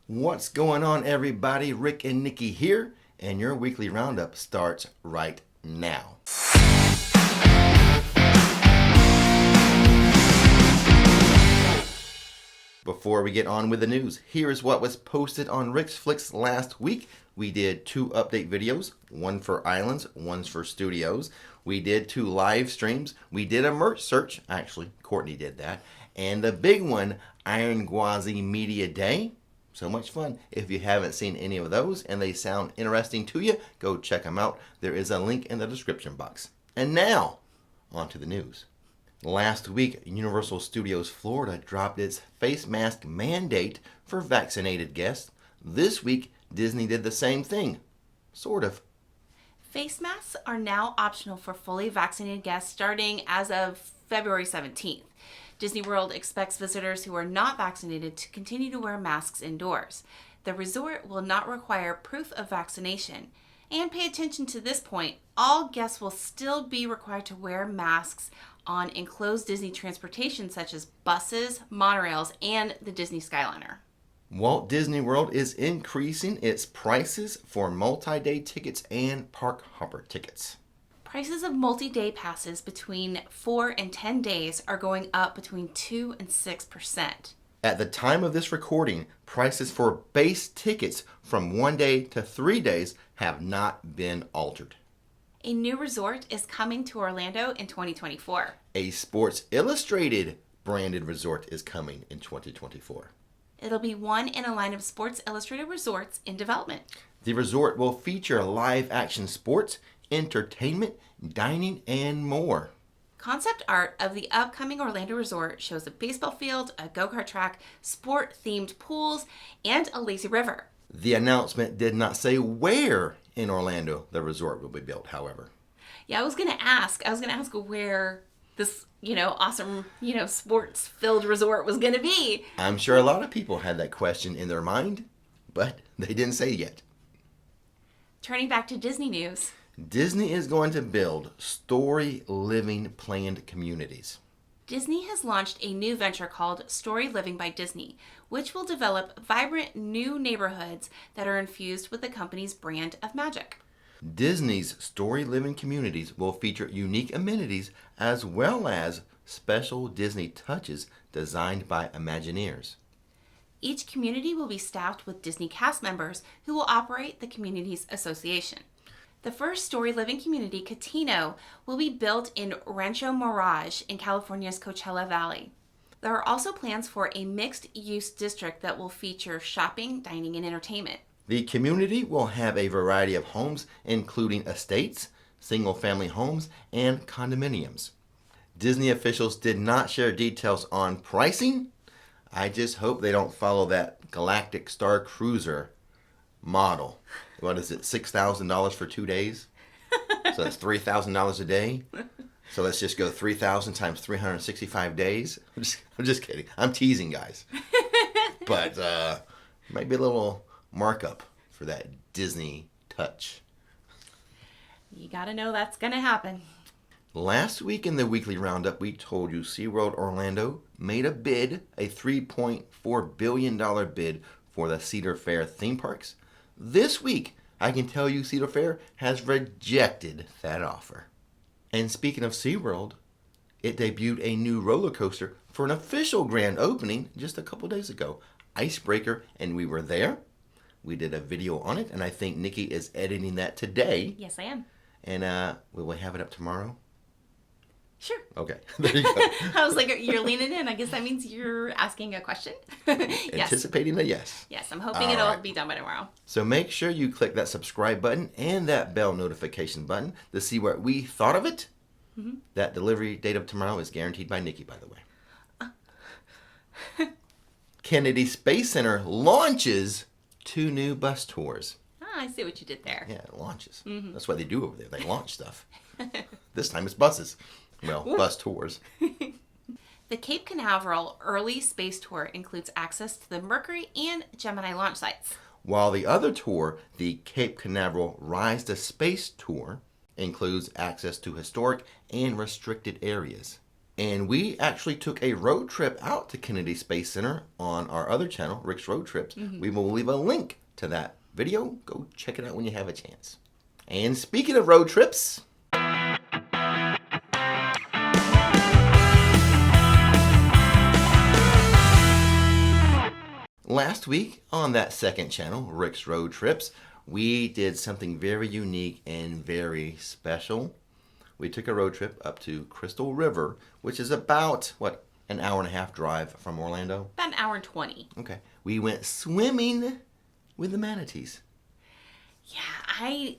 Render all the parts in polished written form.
What's going on, everybody? Rick and Nikki here, and your weekly roundup starts right now. Before we get on with the news, here is what was posted on Rix Flix last week. We did 2 update videos, one for Islands, one's for Studios. We did 2 live streams. We did a merch search. Actually, Courtney did that. And the big one, Iron Gwazi Media Day. So much fun. If you haven't seen any of those and they sound interesting to you, go check them out. There is a link in the description box. And now, on to the news. Last week, Universal Studios Florida dropped its face mask mandate for vaccinated guests. This week, Disney did the same thing. Sort of. Face masks are now optional for fully vaccinated guests starting as of February 17th. Disney World expects visitors who are not vaccinated to continue to wear masks indoors. The resort will not require proof of vaccination. And pay attention to this point, all guests will still be required to wear masks on enclosed Disney transportation such as buses, monorails, and the Disney Skyliner. Walt Disney World is increasing its prices for multi-day tickets and park hopper tickets. Prices of multi-day passes between 4 and 10 days are going up between 2 and 6%. At the time of this recording, prices for base tickets from 1 day to 3 days have not been altered. A new resort is coming to Orlando in 2024. A Sports Illustrated branded resort is coming in 2024. It'll be one in a line of Sports Illustrated resorts in development. The resort will feature live action sports, entertainment, dining, and more. Concept art of the upcoming Orlando resort shows a baseball field, a go-kart track, sport-themed pools, and a lazy river. The announcement did not say where in Orlando the resort will be built, however. Yeah, I was going to ask where this, awesome, sports-filled resort was going to be. I'm sure a lot of people had that question in their mind, but they didn't say yet. Turning back to Disney news. Disney is going to build story living planned communities. Disney has launched a new venture called Story Living by Disney, which will develop vibrant new neighborhoods that are infused with the company's brand of magic. Disney's story living communities will feature unique amenities as well as special Disney touches designed by Imagineers. Each community will be staffed with Disney cast members who will operate the community's association. The first story living community, Catino, will be built in Rancho Mirage in California's Coachella Valley. There are also plans for a mixed-use district that will feature shopping, dining, and entertainment. The community will have a variety of homes, including estates, single-family homes, and condominiums. Disney officials did not share details on pricing. I just hope they don't follow that Galactic Star Cruiser model. What is it, $6,000 for 2 days? So that's $3,000 a day. So let's just go 3,000 times 365 days. I'm just kidding. I'm teasing, guys. But might be a little markup for that Disney touch. You gotta know that's gonna happen. Last week in the weekly roundup, we told you SeaWorld Orlando made a bid, a $3.4 billion bid for the Cedar Fair theme parks. This week, I can tell you Cedar Fair has rejected that offer. And speaking of SeaWorld, it debuted a new roller coaster for an official grand opening just a couple days ago, Icebreaker, and we were there. We did a video on it, and I think Nikki is editing that today. Yes, I am. And will we have it up tomorrow? Sure. Okay, there you go. I was like, you're leaning in. I guess that means you're asking a question. Yes. Anticipating a yes. Yes, I'm hoping it'll be done by tomorrow. So make sure you click that subscribe button and that bell notification button to see what we thought of it. Mm-hmm. That delivery date of tomorrow is guaranteed by Nikki, by the way. Kennedy Space Center launches 2 new bus tours. Ah, I see what you did there. Yeah, it launches. Mm-hmm. That's what they do over there. They launch stuff. This time it's buses. Well, bus tours. The Cape Canaveral Early Space Tour includes access to the Mercury and Gemini launch sites. While the other tour, the Cape Canaveral Rise to Space Tour, includes access to historic and restricted areas. And we actually took a road trip out to Kennedy Space Center on our other channel, Rick's Road Trips. We will leave a link to that video. Go check it out when you have a chance. And speaking of road trips, last week on that second channel, Rick's Road Trips, we did something very unique and very special. We took a road trip up to Crystal River, which is about, an hour and a half drive from Orlando? About an hour and 20. Okay. We went swimming with the manatees. Yeah, I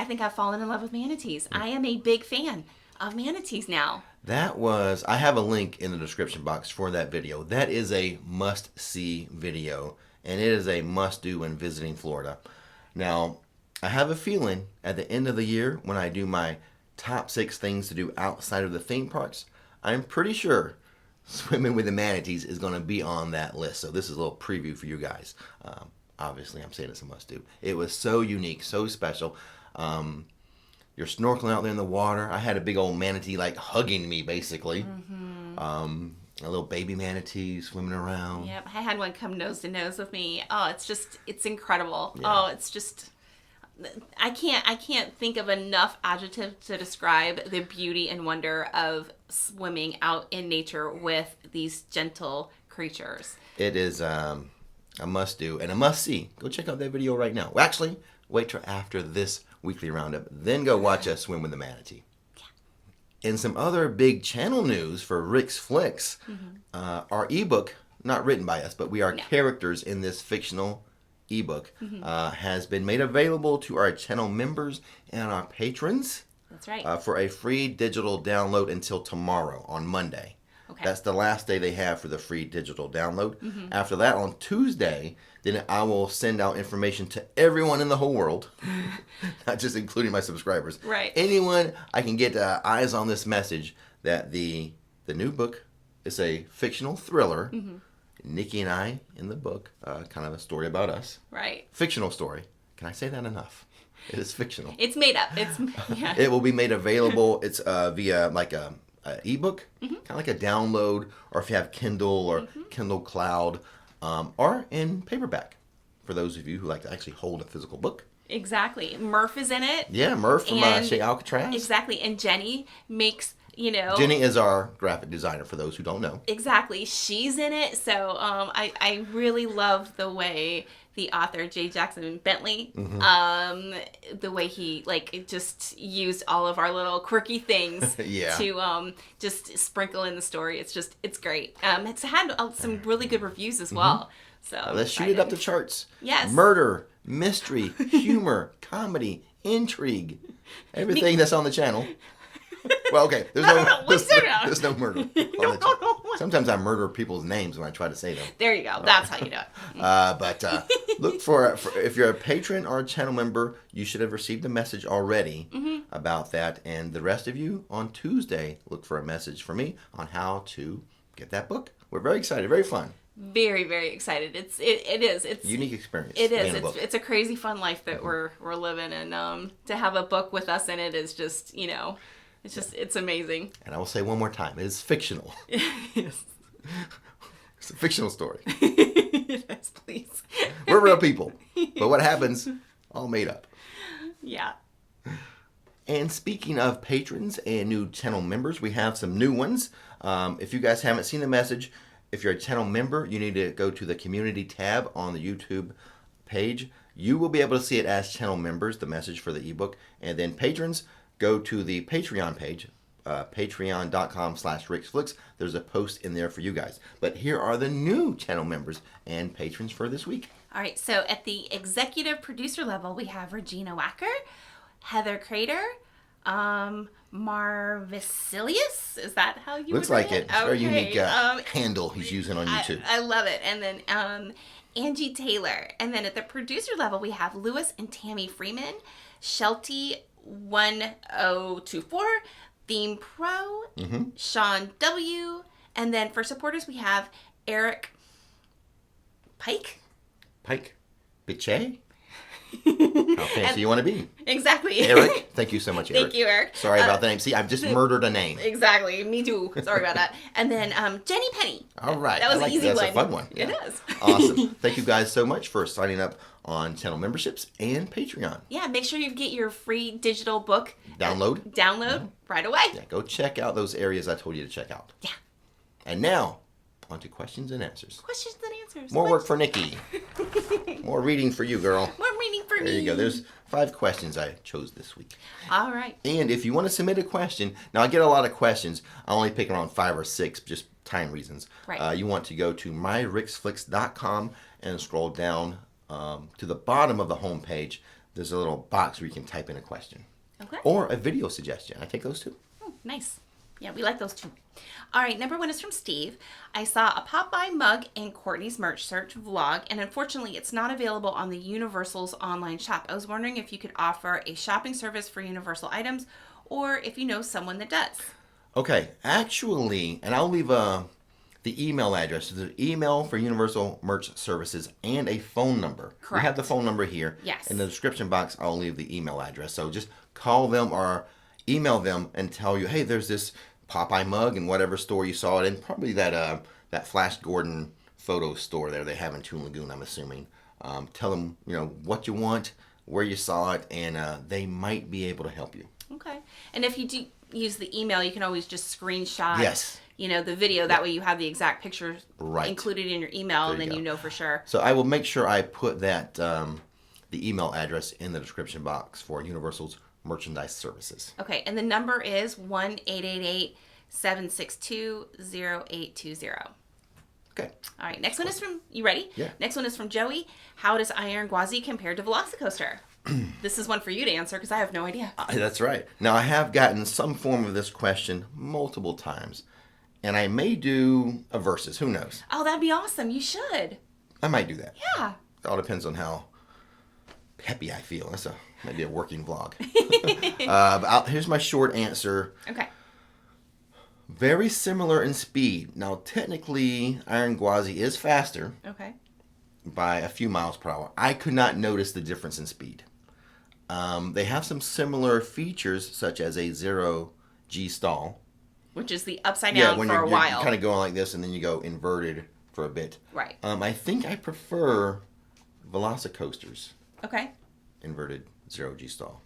think I've fallen in love with manatees. I am a big fan of manatees now. I have a link in the description box for that video. That is a must-see video, and it is a must-do when visiting Florida. Now, I have a feeling at the end of the year when I do my top 6 things to do outside of the theme parks, I'm pretty sure swimming with the manatees is going to be on that list. So this is a little preview for you guys. Obviously, I'm saying it's a must-do. It was so unique, so special. You're snorkeling out there in the water. I had a big old manatee hugging me, basically. A little baby manatee swimming around. Yep, I had one come nose to nose with me. Oh, it's incredible. Yeah. Oh, it's just, I can't think of enough adjectives to describe the beauty and wonder of swimming out in nature with these gentle creatures. It is a must-do and a must-see. Go check out that video right now. Well, actually, wait till after this weekly roundup, then go watch us swim with the manatee. Yeah. In some other big channel news for Rix Flix, our ebook, not written by us, but we are characters in this fictional ebook, has been made available to our channel members and our patrons. That's right. For a free digital download until tomorrow on Monday. Okay. That's the last day they have for the free digital download. After that, on Tuesday, then I will send out information to everyone in the whole world, not just including my subscribers. Right. Anyone I can get eyes on this message that the new book is a fictional thriller. Nikki and I in the book, kind of a story about us. Right. Fictional story. Can I say that enough? It is fictional. It's made up. It will be made available. It's via a ebook, kind of like a download, or if you have Kindle or Kindle Cloud, or in paperback for those of you who like to actually hold a physical book. Exactly. Murph is in it. Yeah, Murph from Shea Alcatraz. Exactly. And Jenny makes, Jenny is our graphic designer for those who don't know. Exactly. She's in it. So I really love the way the author, J. Jackson Bentley, the way he just used all of our little quirky things to just sprinkle in the story. It's great. It's had some really good reviews as well. So let's shoot it up the charts. Yes. Murder, mystery, humor, comedy, intrigue, everything that's on the channel. Well, okay. There's no murder. Sometimes I murder people's names when I try to say them. There you go. That's how you do it. But look for if you're a patron or a channel member, you should have received a message already about that. And the rest of you on Tuesday, look for a message from me on how to get that book. We're very excited. Very fun. Very, very excited. It is. It's unique experience. It is. It's a crazy fun life that we're living, and to have a book with us in it is just it's amazing. And I will say one more time, it is fictional. Yes. It's a fictional story. Yes, please. We're real people, but what happens, all made up. Yeah. And speaking of patrons and new channel members, we have some new ones. If you guys haven't seen the message, if you're a channel member, you need to go to the community tab on the YouTube page. You will be able to see it as channel members, the message for the ebook. And then patrons, go to the Patreon page, patreon.com/RixFlix. There's a post in there for you guys. But here are the new channel members and patrons for this week. All right, so at the executive producer level, we have Regina Wacker, Heather Crater, Marvicilius. Is that how you Looks would like read it. It's a very unique handle he's using on YouTube. I love it. And then Angie Taylor. And then at the producer level, we have Lewis and Tammy Freeman, Shelty 1024, Theme Pro, Sean W. And then for supporters, we have Eric Pike. Biche? How fancy you want to be. Exactly. Eric. Thank you so much, Eric. Thank you, Eric. Sorry about the name. See, I've just murdered a name. Exactly. Me too. Sorry about that. And then Jenny Penny. All right. That was an easy one. That's a fun one. It is. Awesome. Thank you guys so much for signing up on channel memberships and Patreon. Yeah, make sure you get your free digital book. Download right away. Yeah, go check out those areas I told you to check out. Yeah. And now, on to questions and answers. Questions and answers. More work for Nikki. More reading for you, girl. More reading for me. There you go. There's 5 questions I chose this week. All right. And if you want to submit a question, now I get a lot of questions. I only pick around 5 or 6, just time reasons. Right. You want to go to myrixflix.com and scroll down to the bottom of the home page. There's a little box where you can type in a question. Okay. Or a video suggestion. I take those too. Oh, nice. Yeah, we like those too. All right, number 1 is from Steve. I saw a Popeye mug in Courtney's merch search vlog, and unfortunately, it's not available on the Universal's online shop. I was wondering if you could offer a shopping service for Universal items, or if you know someone that does. Okay, actually, and I'll leave the email address. There's an email for Universal Merch Services and a phone number. Correct. We have the phone number here. Yes. In the description box, I'll leave the email address. So just call them or email them and tell you, hey, there's this Popeye mug in whatever store you saw it in. Probably that Flash Gordon photo store there they have in Toon Lagoon, I'm assuming. Tell them, what you want, where you saw it, and they might be able to help you. Okay. And if you do use the email, you can always just screenshot Yes. The video. That way you have the exact picture Right. included in your email, There and then you you go. know for sure. So I will make sure I put that the email address in the description box for Universal's merchandise services. Okay, and the number is 1-888-762-0820. Okay. All right, next one is from, you ready? Yeah. Next one is from Joey. How does Iron Gwazi compare to Velocicoaster? This is one for you to answer because I have no idea. That's right. Now, I have gotten some form of this question multiple times, and I may do a versus. Who knows? Oh, that'd be awesome. You should. I might do that. Yeah. It all depends on how peppy I feel. That's maybe a working vlog. But here's my short answer. Okay. Very similar in speed. Now, technically, Iron Gwazi is faster Okay. by a few miles per hour. I could not notice the difference in speed. They have some similar features, such as a 0G stall. Which is the upside down when for a you're while. kind of going like this, and then you go inverted for a bit. Right. I think I prefer Velocicoasters, Okay. inverted 0G stall.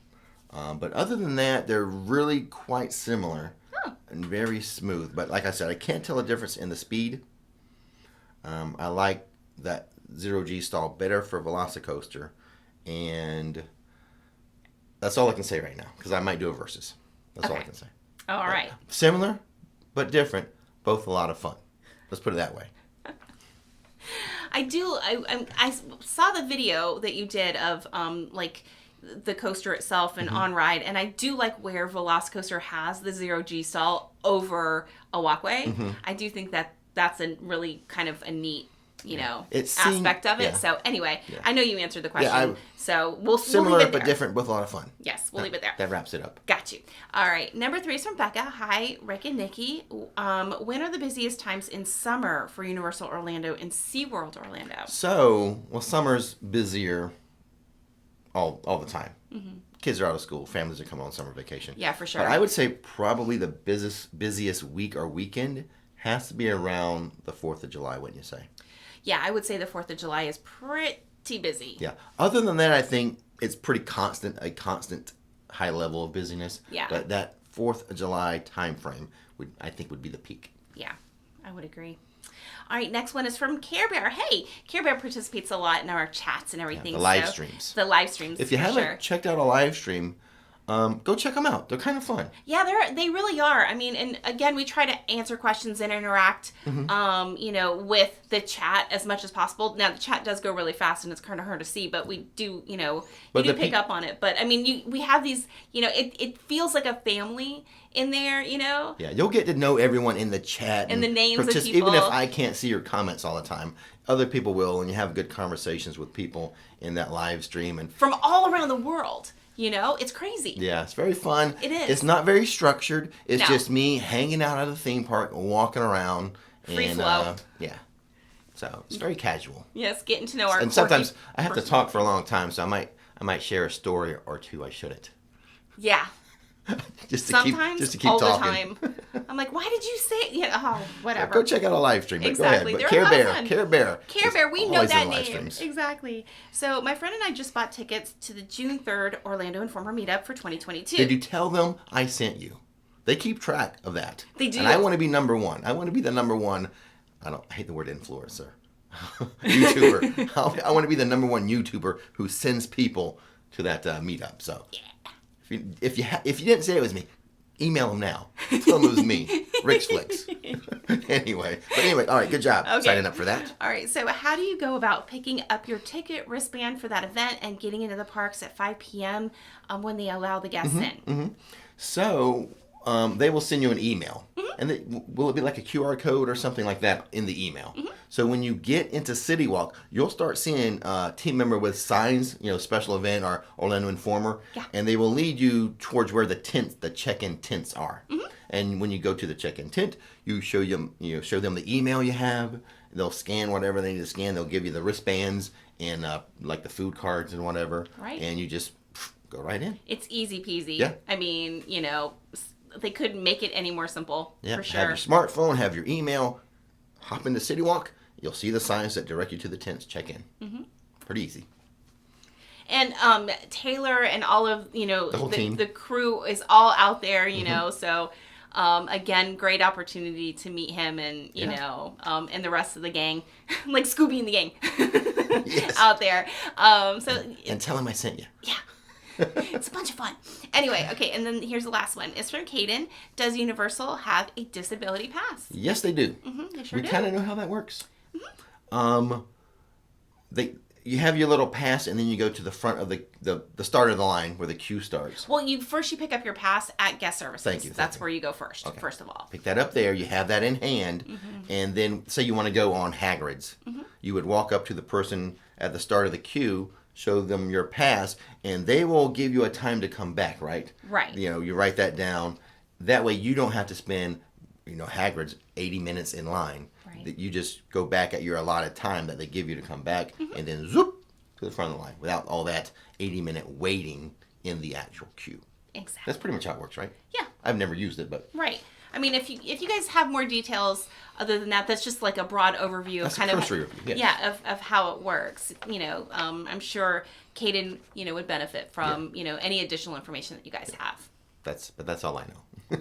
But other than that, they're really quite similar and very smooth. But like I said, I can't tell a difference in the speed. I like that 0G stall better for Velocicoaster, and that's all I can say right now, because I might do a versus. That's all I can say. All right. Similar, but different. Both a lot of fun. Let's put it that way. I saw the video that you did of like the coaster itself and on ride, and I do like where Velocicoaster has the 0G stall over a walkway. I do think that that's a really kind of a neat aspect of it. Yeah. So anyway, I know you answered the question. Yeah, so we'll similar leave it but there. different, both a lot of fun. Yes, we'll leave it there. That wraps it up. Got you. All right. Number 3 is from Becca. Hi, Rick and Nikki. When are the busiest times in summer for Universal Orlando and SeaWorld Orlando? So, summer's busier all the time. Kids are out of school. Families are coming on summer vacation. Yeah, for sure. But I would say probably the busiest week or weekend has to be around the 4th of July, wouldn't you say? Yeah, I would say the 4th of July is pretty busy. Yeah. Other than that, I think it's pretty constant, a constant high level of busyness. Yeah. But that 4th of July time frame I think would be the peak. Yeah, I would agree. All right, next one is from Care Bear. Hey, Care Bear participates a lot in our chats and everything. The live streams. The live streams, If you haven't checked out a live stream, go check them out. They're kind of fun. Yeah, they really are. I mean, and again, we try to answer questions and interact, with the chat as much as possible. Now, the chat does go really fast, and it's kind of hard to see, but we do, pick up on it. But I mean, we have these, it feels like a family in there, Yeah, you'll get to know everyone in the chat. And the names of people. Even if I can't see your comments all the time, other people will, and you have good conversations with people in that live stream. And from all around the world. It's crazy. Yeah, it's very fun. It is. It's not very structured. It's No. just me hanging out at the theme park, walking around. Free flow. Yeah. So it's very casual. Yes, getting to know our And sometimes quirky I have to person. talk for a long time, so I I might share a story or two I shouldn't. Yeah. just to Sometimes, keep all talking. the time. I'm like, why did you say? Yeah, oh, whatever. Go check out a live stream. Exactly. Go ahead. But They're a lot of fun. Care Bear. Care Bear, we know always that in live name. streams. Exactly. So my friend and I just bought tickets to the June 3rd Orlando Informer Meetup for 2022. Did you tell them I sent you? They keep track of that. They do. And I want to be number one. I want to be the number one. I hate the word influencer. YouTuber. I want to be the number one YouTuber who sends people to that meetup. So, yeah. If you didn't say it was me, email them now. Tell them it was me, Rix Flix. Anyway, all right, good job signing up for that. All right, so how do you go about picking up your ticket wristband for that event and getting into the parks at 5 p.m. When they allow the guests in? Mm-hmm. So they will send you an email. And will it be like a QR code or something like that in the email? So when you get into City Walk, you'll start seeing a team member with signs, special event or Orlando Informer, and they will lead you towards where the check-in tents are. And when you go to the check-in tent, you show them the email you have. They'll scan whatever they need to scan. They'll give you the wristbands and like the food cards and whatever. Right. And you just go right in. It's easy peasy. Yeah. I mean, they couldn't make it any more simple, for sure. Have your smartphone, have your email, hop into City Walk. You'll see the signs that direct you to the tents. Check in. Pretty easy. And Taylor and all of the whole team, the crew is all out there. So again, great opportunity to meet him and and the rest of the gang, like Scooby and the gang, out there. And tell him I sent you. Yeah. It's a bunch of fun. Anyway, okay, and then here's the last one. It's from Caden. Does Universal have a disability pass? Yes, they do. They sure do. We kind of know how that works. You have your little pass, and then you go to the front of the start of the line where the queue starts. Well, you pick up your pass at guest services. Thank you. That's where you go first. Okay. First of all, pick that up there. You have that in hand, and then say you want to go on Hagrid's. You would walk up to the person at the start of the queue, show them your pass, and they will give you a time to come back, right? Right. You write that down. That way you don't have to spend, Hagrid's 80 minutes in line. Right. That you just go back at your allotted time that they give you to come back, and then zoop to the front of the line without all that 80-minute waiting in the actual queue. Exactly. That's pretty much how it works, right? Yeah. I've never used it, but... Right. I mean, if you guys have more details other than that, that's just like a broad overview of kind of of how it works. I'm sure Caden would benefit from any additional information that you guys have. That's all I know.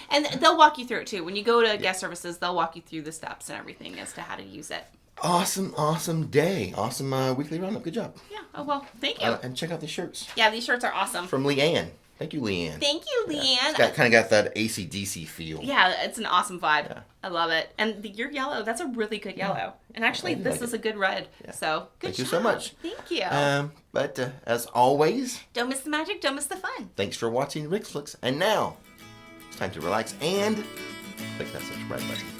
And they'll walk you through it too. When you go to guest services, they'll walk you through the steps and everything as to how to use it. Awesome day. Awesome weekly roundup. Good job. Yeah. Oh well, thank you. And check out these shirts. Yeah, these shirts are awesome. From Leanne. Thank you, Leanne. Thank you, Leanne. It's kind of got that AC/DC feel. Yeah, it's an awesome vibe. Yeah. I love it. And your yellow, that's a really good yellow. And actually, this is a good red. Yeah. So, good job. Thank you so much. Thank you. But as always... Don't miss the magic, don't miss the fun. Thanks for watching Rix Flix. And now, it's time to relax and click that subscribe button.